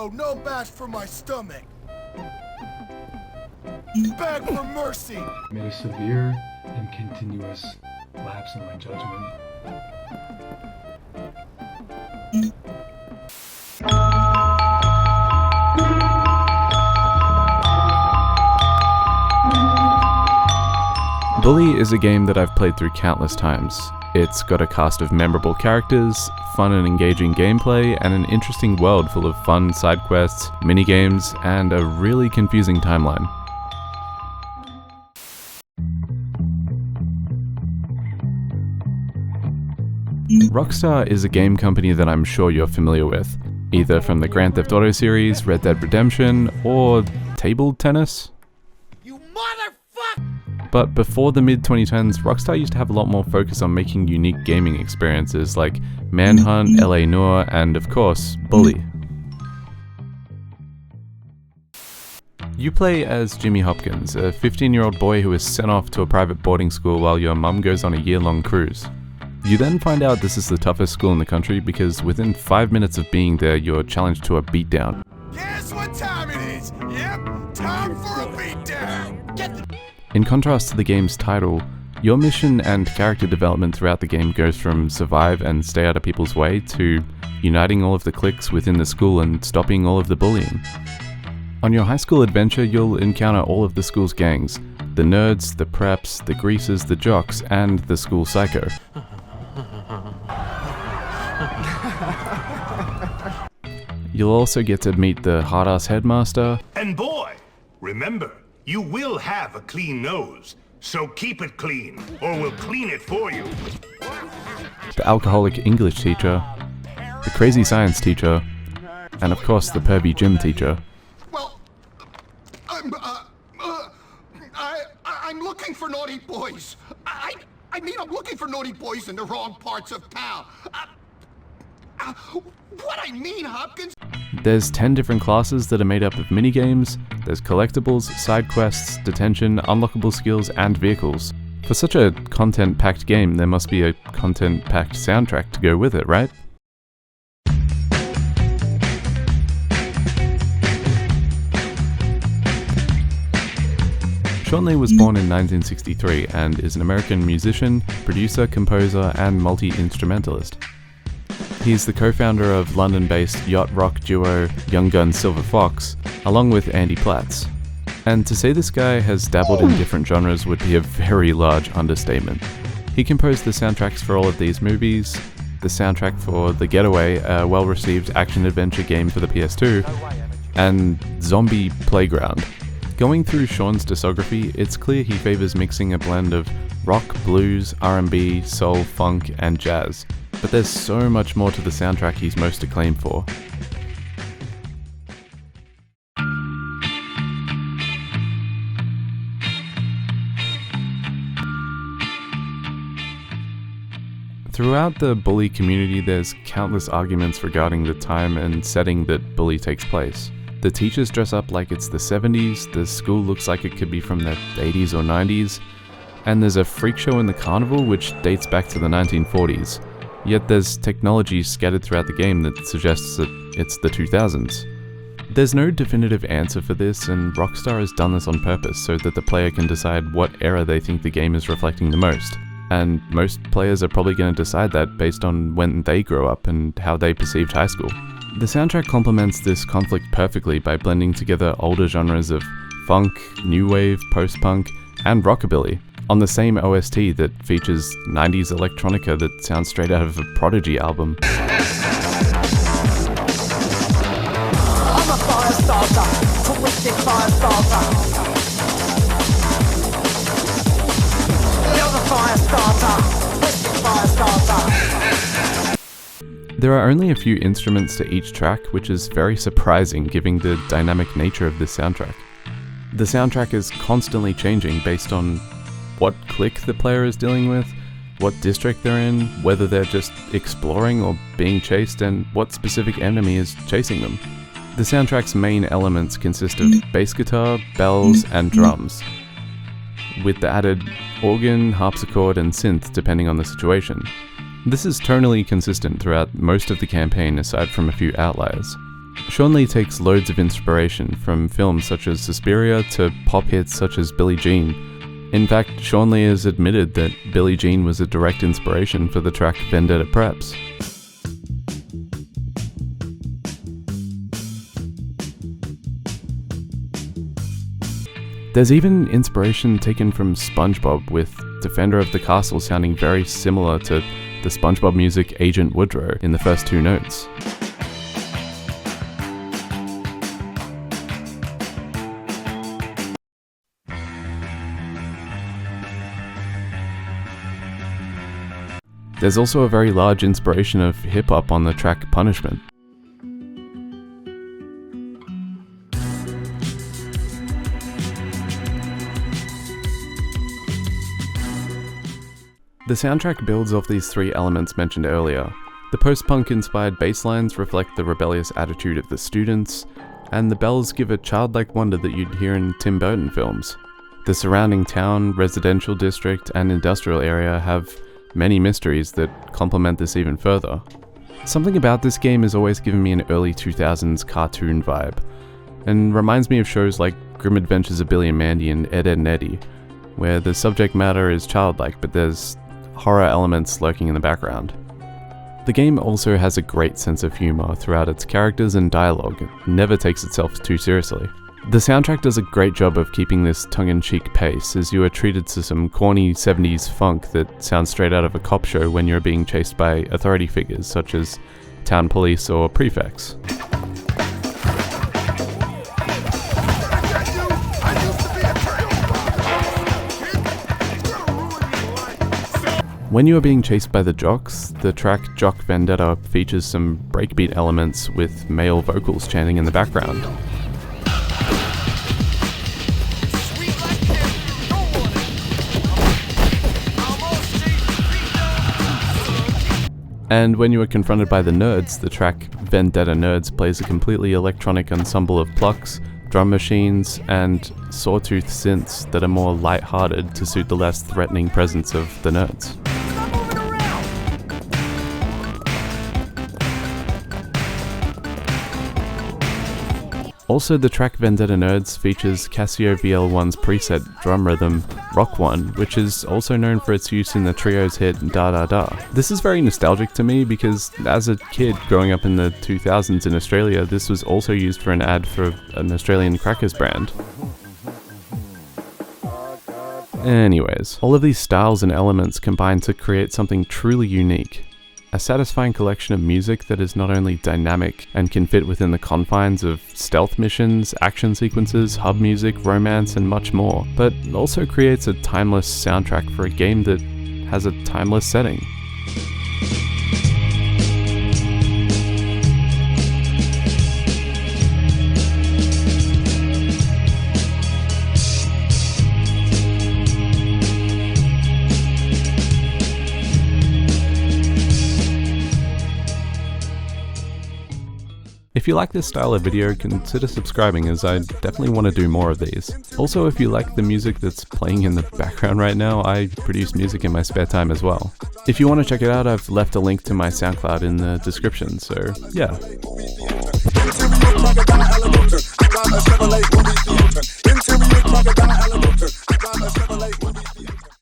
hero, no match for my stomach. Beg for mercy. Made a severe and continuous lapse in my judgment. Bully is a game that I've played through countless times. It's got a cast of memorable characters, fun and engaging gameplay, and an interesting world full of fun side quests, minigames, and a really confusing timeline. Rockstar is a game company that I'm sure you're familiar with, either from the Grand Theft Auto series, Red Dead Redemption, or table tennis? You motherfucker! But before the mid-2010s, Rockstar used to have a lot more focus on making unique gaming experiences like Manhunt, LA Noire, and of course, Bully. You play as Jimmy Hopkins, a 15-year-old boy who is sent off to a private boarding school while your mum goes on a year-long cruise. You then find out this is the toughest school in the country because within 5 minutes of being there, you're challenged to a beatdown. Guess what time it is? Yep, time for a beatdown. In contrast to the game's title, your mission and character development throughout the game goes from survive and stay out of people's way to uniting all of the cliques within the school and stopping all of the bullying. On your high school adventure, you'll encounter all of the school's gangs, the nerds, the preps, the greasers, the jocks, and the school psycho. You'll also get to meet the hard-ass headmaster. And boy, remember, you will have a clean nose, so keep it clean, or we'll clean it for you. The alcoholic English teacher, the crazy science teacher, and of course the pervy gym teacher. Well, I'm looking for naughty boys. I mean, I'm looking for naughty boys in the wrong parts of town. What I mean, Hopkins? There's 10 different classes that are made up of minigames, there's collectibles, side quests, detention, unlockable skills, and vehicles. For such a content-packed game, there must be a content-packed soundtrack to go with it, right? Sean Lee was born in 1963 and is an American musician, producer, composer, and multi-instrumentalist. He's the co-founder of London-based yacht rock duo Young Gun Silver Fox, along with Andy Platts. And to say this guy has dabbled in different genres would be a very large understatement. He composed the soundtracks for all of these movies, the soundtrack for The Getaway, a well-received action-adventure game for the PS2, and Zombie Playground. Going through Sean's discography, it's clear he favors mixing a blend of rock, blues, R&B, soul, funk, and jazz. But there's so much more to the soundtrack he's most acclaimed for. Throughout the Bully community, there's countless arguments regarding the time and setting that Bully takes place. The teachers dress up like it's the 70s, the school looks like it could be from the 80s or 90s, and there's a freak show in the carnival which dates back to the 1940s. Yet there's technology scattered throughout the game that suggests that it's the 2000s. There's no definitive answer for this, and Rockstar has done this on purpose so that the player can decide what era they think the game is reflecting the most. And most players are probably going to decide that based on when they grew up and how they perceived high school. The soundtrack complements this conflict perfectly by blending together older genres of funk, new wave, post-punk, and rockabilly on the same OST that features 90s electronica that sounds straight out of a Prodigy album. I'm a fire starter, twisted fire starter. You're the fire starter, twisted fire starter. There are only a few instruments to each track, which is very surprising given the dynamic nature of this soundtrack. The soundtrack is constantly changing based on what clique the player is dealing with, what district they're in, whether they're just exploring or being chased, and what specific enemy is chasing them. The soundtrack's main elements consist of bass guitar, bells, and drums, with the added organ, harpsichord, and synth depending on the situation. This is tonally consistent throughout most of the campaign aside from a few outliers. Sean Lee takes loads of inspiration from films such as Suspiria to pop hits such as Billie Jean. In fact, Sean Lee has admitted that Billie Jean was a direct inspiration for the track Vendetta Preps. There's even inspiration taken from SpongeBob, with Defender of the Castle sounding very similar to the SpongeBob music Agent Woodrow in the first two notes. There's also a very large inspiration of hip-hop on the track Punishment. The soundtrack builds off these three elements mentioned earlier. The post-punk inspired bass lines reflect the rebellious attitude of the students, and the bells give a childlike wonder that you'd hear in Tim Burton films. The surrounding town, residential district, and industrial area have many mysteries that complement this even further. Something about this game has always given me an early 2000s cartoon vibe, and reminds me of shows like Grim Adventures of Billy and Mandy and Ed, Edd and Eddy, where the subject matter is childlike but there's horror elements lurking in the background. The game also has a great sense of humor throughout its characters and dialogue. It never takes itself too seriously. The soundtrack does a great job of keeping this tongue-in-cheek pace, as you are treated to some corny 70s funk that sounds straight out of a cop show when you're being chased by authority figures such as town police or prefects. When you are being chased by the jocks, the track Jock Vendetta features some breakbeat elements with male vocals chanting in the background. And when you are confronted by the nerds, the track Vendetta Nerds plays a completely electronic ensemble of plucks, drum machines, and sawtooth synths that are more light-hearted to suit the less threatening presence of the nerds. Also, the track Vendetta Nerds features Casio VL1's preset drum rhythm, Rock One, which is also known for its use in the trio's hit Da Da Da. This is very nostalgic to me because as a kid growing up in the 2000s in Australia, this was also used for an ad for an Australian crackers brand. Anyways, all of these styles and elements combine to create something truly unique. A satisfying collection of music that is not only dynamic and can fit within the confines of stealth missions, action sequences, hub music, romance, and much more, but also creates a timeless soundtrack for a game that has a timeless setting. If you like this style of video, consider subscribing, as I definitely want to do more of these. Also, if you like the music that's playing in the background right now, I produce music in my spare time as well. If you want to check it out, I've left a link to my SoundCloud in the description, so yeah.